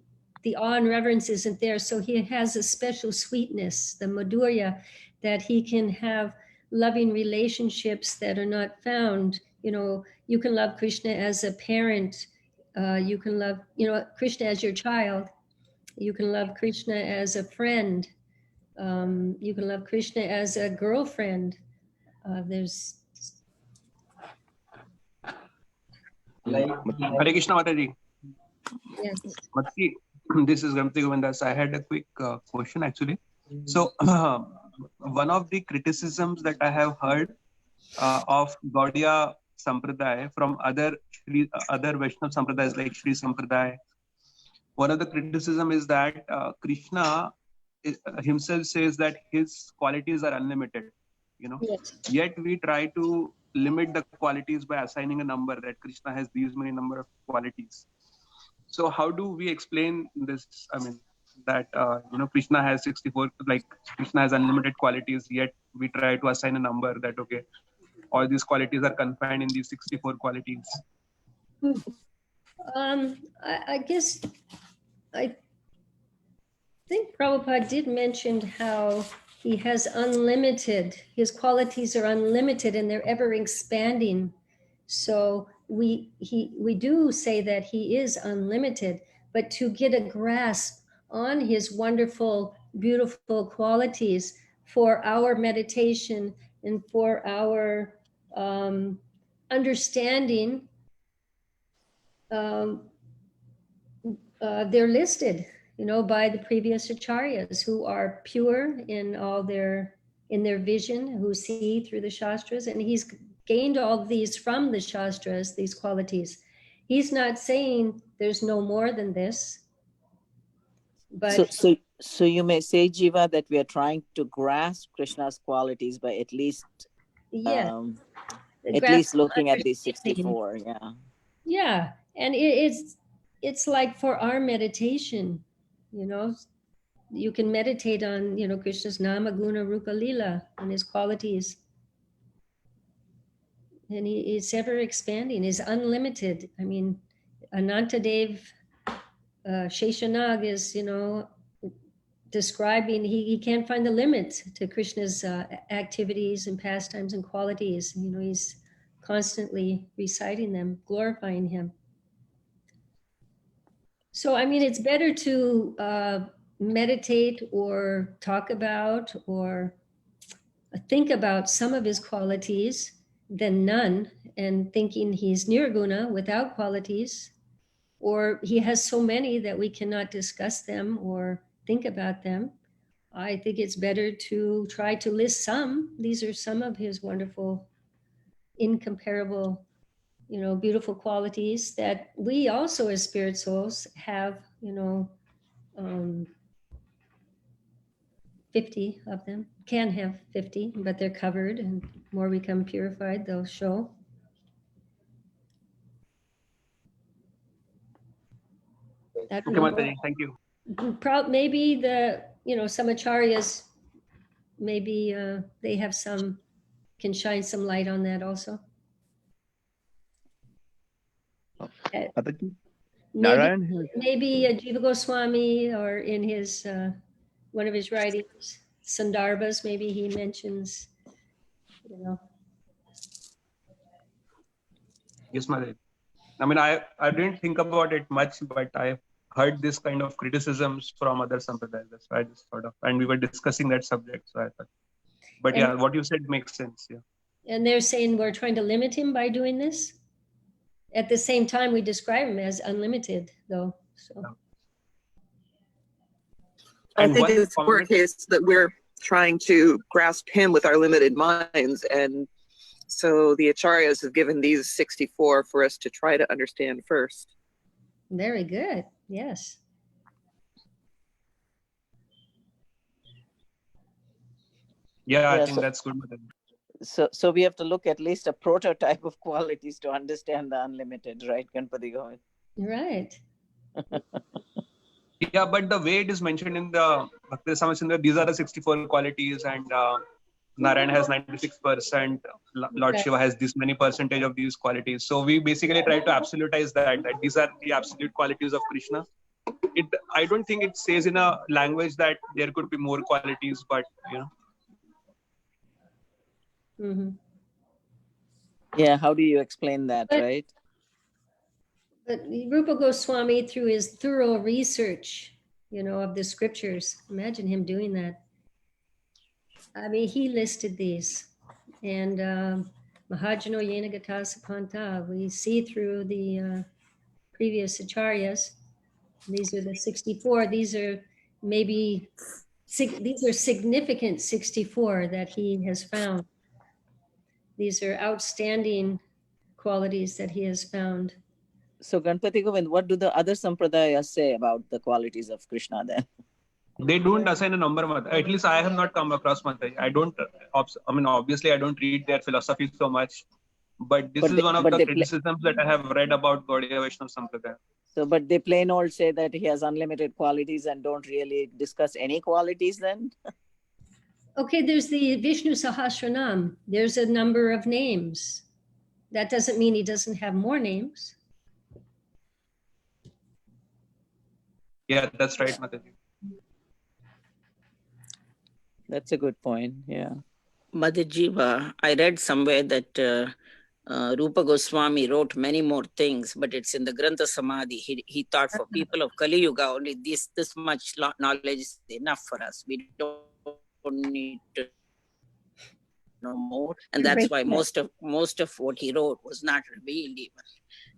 awe and reverence isn't there. So he has a special sweetness, the madhurya, that he can have loving relationships that are not found. You can love Krishna as a parent. You can love, Krishna as your child. You can love Krishna as a friend. You can love Krishna as a girlfriend. Hare Krishna, Mataji. Yes. Mataji, this is Gamti Govindas. I had a quick question actually. So one of the criticisms that I have heard of Gaudiya Sampradaya from other Vaishnava Sampradayas like Shri Sampradaya, one of the criticism is that Krishna himself says that his qualities are unlimited. Yes. Yet we try to limit the qualities by assigning a number that Krishna has these many number of qualities. So how do we explain this? I mean, that Krishna has 64, like Krishna has unlimited qualities, yet we try to assign a number that all these qualities are confined in these 64 qualities. I guess I think Prabhupada did mention how he has unlimited, his qualities are unlimited and they're ever expanding. So we do say that he is unlimited, but to get a grasp on his wonderful, beautiful qualities for our meditation and for our understanding, they're listed, by the previous acharyas who are pure in their vision, who see through the shastras, and he's gained all these from the shastras, these qualities. He's not saying there's no more than this, but so you may say, Jiva, that we are trying to grasp Krishna's qualities by at least looking at these 64. Yeah, and it's like for our meditation, you can meditate on Krishna's nama, guna, rupa, lila, and his qualities, and he's ever expanding, is unlimited. I mean, Anantadev Sheshanag is describing he can't find the limit to Krishna's activities and pastimes and qualities. He's constantly reciting them, glorifying him. So, I mean, it's better to meditate or talk about or think about some of his qualities than none, and thinking he's nirguna without qualities, or he has so many that we cannot discuss them or think about them. I think it's better to try to list some. These are some of his wonderful, incomparable, beautiful qualities that we also as spirit souls have, 50 of them, can have 50, but they're covered, and more become purified, they'll show. Okay, Mataji, thank you. Maybe some acharyas, maybe they have can shine some light on that also. Maybe Jiva Goswami, or in his one of his writings, Sandarbhas, maybe he mentions, Yes, Mataji. I mean, I didn't think about it much, but I heard this kind of criticisms from other sampradayas. That's why I just thought of, and we were discussing that subject, so I thought. But yeah, what you said makes sense. Yeah. And they're saying we're trying to limit him by doing this. At the same time, we describe him as unlimited, though. So. I think it's more a case that we're trying to grasp him with our limited minds, and so the acharyas have given these 64 for us to try to understand first. Very good. Yes. Yeah, I think that's good. So we have to look at least a prototype of qualities to understand the unlimited, right, Ganpati Govind? Right. Yeah, but the way it is mentioned in the Bhakti Rasamrita, these are the 64 qualities, and Narayan has 96%, Lord Shiva has this many percentage of these qualities. So we basically try to absolutize that these are the absolute qualities of Krishna. I don't think it says in a language that there could be more qualities, but Mm-hmm. Yeah, how do you explain that, right? But Rupa Goswami, through his thorough research, of the scriptures, imagine him doing that. I mean, he listed these, and Mahajano Yena Gata Sapanta, we see through the previous acharyas, these are the 64, these are significant 64 that he has found. These are outstanding qualities that he has found. So Ganpati Govind, what do the other sampradayas say about the qualities of Krishna then? They don't assign a number, at least I have not come across Mataji. Obviously I don't read their philosophy so much, but this is one of the criticisms that I have read about Gaudiya Vaishnava Sampradaya. So, but they plain old say that he has unlimited qualities and don't really discuss any qualities then? Okay, there's the Vishnu Sahasranam. There's a number of names. That doesn't mean he doesn't have more names. Yeah, that's right, Mataji. That's a good point. Yeah. Mother Jiva, I read somewhere that Rupa Goswami wrote many more things, but it's in the Grantha Samadhi. He thought for people of Kali Yuga, only this much knowledge is enough for us. We don't need to know more, and that's why most of what he wrote was not revealed even,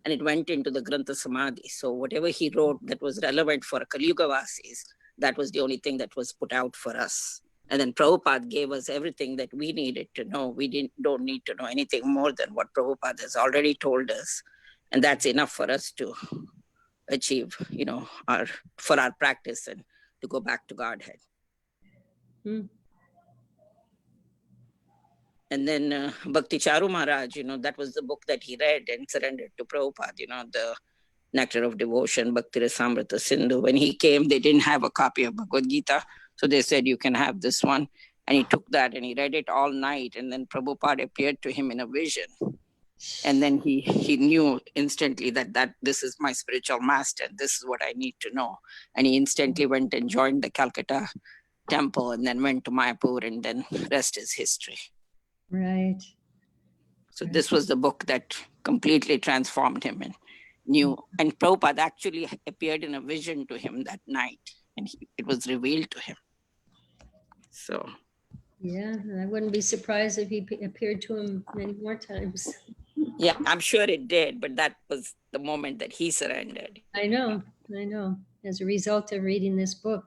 and it went into the Grantha Samadhi. So whatever he wrote that was relevant for Kali Yuga Vasis, that was the only thing that was put out for us. And then Prabhupada gave us everything that we needed to know. We don't need to know anything more than what Prabhupada has already told us. And that's enough for us to achieve, for our practice and to go back to Godhead. And then Bhakti Charu Maharaj, that was the book that he read and surrendered to Prabhupada, the Nectar of Devotion, Bhakti Rasamrita Sindhu. When he came, they didn't have a copy of Bhagavad Gita. So they said, you can have this one. And he took that and he read it all night. And then Prabhupada appeared to him in a vision. And then he knew instantly that this is my spiritual master. This is what I need to know. And he instantly went and joined the Calcutta temple and then went to Mayapur, and then rest is history. Right. So this was the book that completely transformed him and knew. And Prabhupada actually appeared in a vision to him that night. And it was revealed to him. So, yeah, I wouldn't be surprised if he appeared to him many more times. Yeah, I'm sure it did, but that was the moment that he surrendered. I know, as a result of reading this book.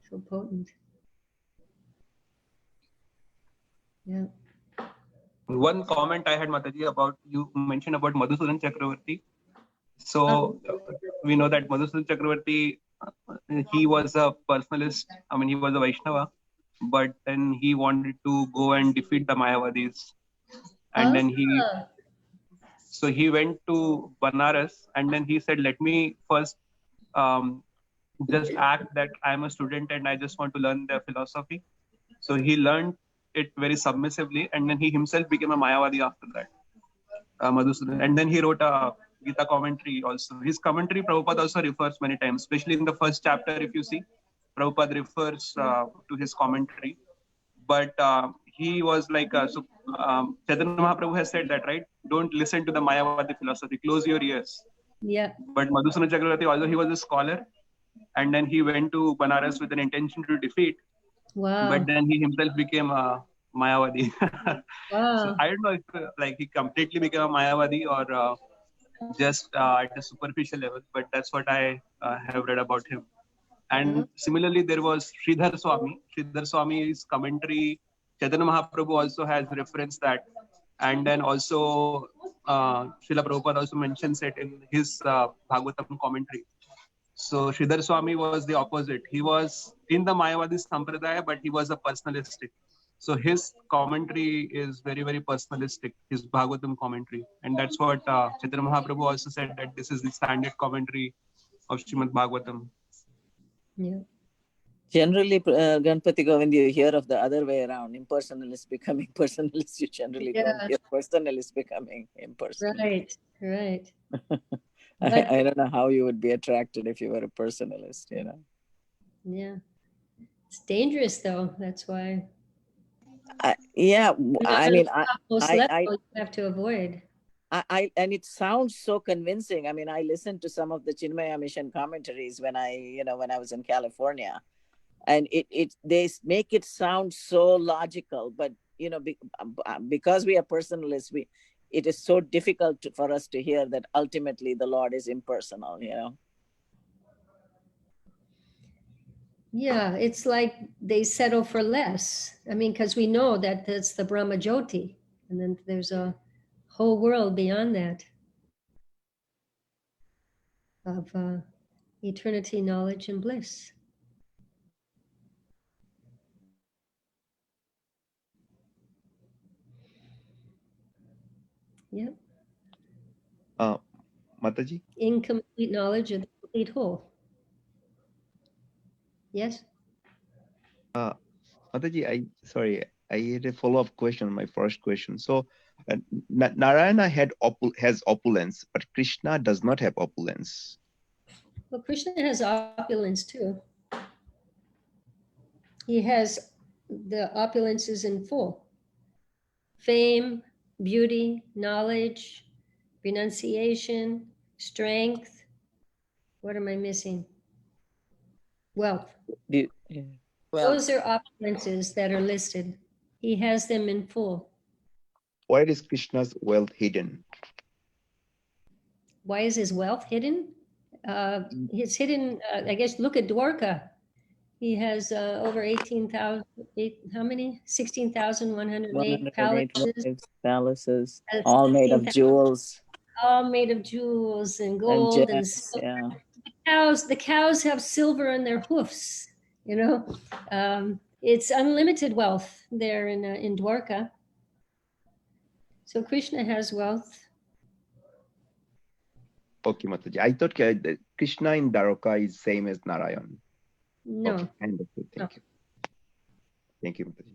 So potent. Yeah. One comment I had, Mataji, about you mentioned about Madhusudan Chakravarti. So we know that Madhusudan Chakravarti, he was a personalist. I mean, he was a Vaishnava, but then he wanted to go and defeat the Mayavadis. And then he went to Banaras, and then he said, let me first just act that I'm a student and I just want to learn their philosophy. So he learned it very submissively, and then he himself became a Mayavadi after that, Madhusudan. And then he wrote a Gita commentary also. His commentary, Prabhupada also refers many times, especially in the first chapter, if you see, Prabhupada refers to his commentary. But he was like, Chaitanya Mahaprabhu has said that, right? Don't listen to the Mayavadi philosophy, close your ears. Yeah. But Madhusudan Chakravarti, although he was a scholar, and then he went to Banaras with an intention to defeat. Wow. But then he himself became a Mayavadi. Wow. So I don't know if he completely became a Mayavadi or just at a superficial level, but that's what I have read about him. And similarly, there was Sridhar Swami. Sridhar Swami's commentary, Chaitanya Mahaprabhu also has referenced that. And then also, Srila Prabhupada also mentions it in his Bhagavatam commentary. So Sridhar Swami was the opposite. He was in the Mayavadi Sampradaya, but he was a personalistic. So his commentary is very, very personalistic, his Bhagavatam commentary. And that's what Chaitanya Mahaprabhu also said, that this is the standard commentary of Srimad Bhagavatam. Yeah. Generally, Ganpati Govind, you hear of the other way around. Impersonalist becoming personalist. You generally don't hear personalist becoming impersonalist. Right. I don't know how you would be attracted if you were a personalist, Yeah. It's dangerous, though. That's why. Yeah. I mean, you have to avoid. And it sounds so convincing. I mean, I listened to some of the Chinmaya Mission commentaries when I was in California, and they make it sound so logical, but because we are personalists, it is so difficult for us to hear that ultimately the Lord is impersonal, Yeah, it's like they settle for less. I mean, because we know that that's the Brahma Jyoti, and then there's a whole world beyond that of eternity, knowledge, and bliss. Yep. Mataji? Incomplete knowledge of the complete whole. Yes? Mataji, I had a follow-up question on my first question. So Narayana has opulence, but Krishna does not have opulence. Well, Krishna has opulence too. He has the opulences in full. Fame, beauty, knowledge, renunciation, strength. What am I missing? Wealth. Those are opulences that are listed. He has them in full. Where is Krishna's wealth hidden? Why is his wealth hidden? It's hidden, I guess, look at Dwarka. He has over 18,000, how many? 16,108 palaces, all made of jewels. All made of jewels and gold and silver. Yeah. The cows have silver in their hoofs, you know. It's unlimited wealth there in Dwarka. So Krishna has wealth. Okay, Mataji. I thought Krishna in Dwarka is same as Narayan. No. Okay, understood. Thank you. Thank you, Mataji.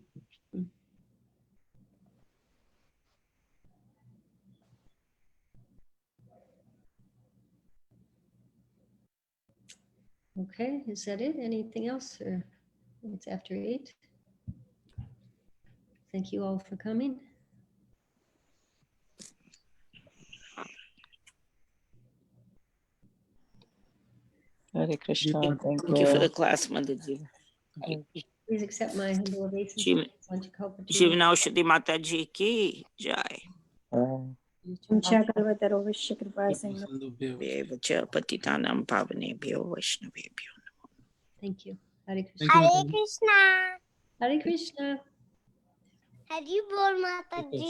Okay, is that it? Anything else? Or it's after 8. Thank you all for coming. Hare Krishna. Thank you for the class, Mataji. Please accept my humble obeisance. Jivanausadhi Mataji ki jai. Patitanam Pavanebhyo Vaishnavebhyo. Thank you. Hare Krishna. Hare Krishna. Hare Krishna. Have you born Mataji?